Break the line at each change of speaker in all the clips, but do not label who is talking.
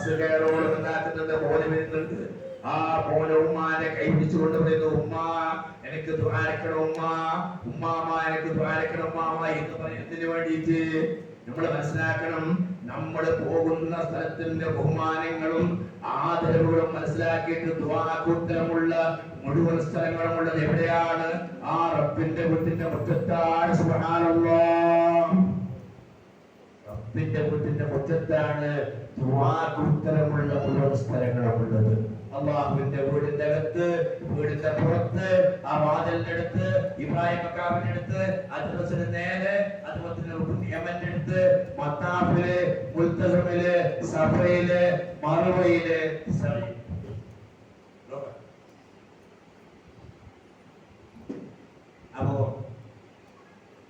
Bus കയറോളം ഉണ്ടാക്കുന്നുണ്ട്, മോന് വരുന്നുണ്ട്. ആ മോനെ ഉമ്മാനെ കൈ പിടിച്ചുകൊണ്ട് പറയുന്നു, ഉമ്മ എനിക്ക് ദ്വാരക്കണം ഉമ്മ, ഉമ്മാമ എനിക്ക് ദ്വാരക്കണം ഉമ്മാമ എന്ന് പറയുന്നതിന് വേണ്ടിയിട്ട് നമ്മൾ മനസ്സിലാക്കണം. നമ്മൾ പോകുന്ന സ്ഥലത്തിന്റെ ബഹുമാനങ്ങളും ആദരവുകളും മനസ്സിലാക്കിയിട്ട് ദുആക്കുത്തരമുള്ള മുഴുവൻ സ്ഥലങ്ങളും ഉള്ളത് എവിടെയാണ്? ആ റബ്ബിന്റെ വീട്ടിന്റെ മുറ്റത്താണ്. സുബ്ഹാനല്ലാഹ്, റബ്ബിന്റെ വീട്ടിന്റെ മുറ്റത്താണ് ദുആക്കുത്തരമുള്ള മുഴുവൻ സ്ഥലങ്ങളും ഉള്ളത്. അള്ളാഹുവിന്റെ വീടിന്റെ അകത്ത്, വീടിന്റെ പുറത്ത്, ആ വാതിലിന്റെ അടുത്ത്, ഇബ്രാഹിം മക്കാമിന്റെ അടുത്ത്, അദ്രസിന് നേരെ, അതുപോലെ തന്നെ യമന്റെ അടുത്ത്, മത്താഫില്, മുൽത്തസമില്, സഫയില്, മറുവയില്, അപ്പോ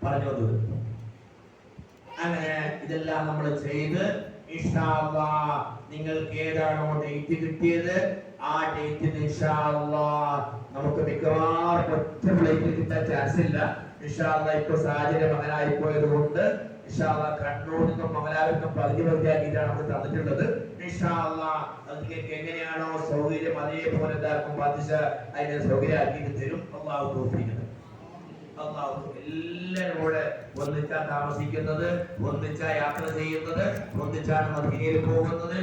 പറഞ്ഞത് അങ്ങനെ ഇതെല്ലാം നമ്മൾ ചെയ്ത് ഇൻഷാ അല്ലാഹ് നിങ്ങൾക്ക് ഏതാണോ ഡേറ്റ് കിട്ടിയത് ആ ഡേറ്റിന് ഇൻഷാ അല്ലാഹ് നമുക്ക് മിക്കവാറും ഒറ്റ ഫ്ലൈറ്റിൽ കിട്ടാൻ ചാൻസ് ഇല്ല. ഇൻഷാ അല്ലാഹ് ഇപ്പൊ സാഹചര്യം മകനായി പോയത് കൊണ്ട് ഇൻഷാ അല്ലാഹ് കണ്ണൂരിൽ നിന്നും മംഗലാപുരത്തും പകുതിയാക്കിയിട്ടാണ് നമുക്ക് തന്നിട്ടുള്ളത്. ഇൻഷാ അല്ലാഹ് നിങ്ങൾക്ക് എങ്ങനെയാണോ സൗകര്യം അതേപോലെ എന്താക്കും ബാധിച്ച അതിനെ സൗകര്യമാക്കിയിട്ട് തരും. അല്ലാഹു തൗഫീഖ്. അല്ലാഹു എല്ലാവരും കൂടെ ഒന്നിച്ചാ താമസിക്കുന്നത്, ഒന്നിച്ചാ യാത്ര ചെയ്യുന്നത്, ഒന്നിച്ചാണ് മദീനയിൽ പോകുന്നത്.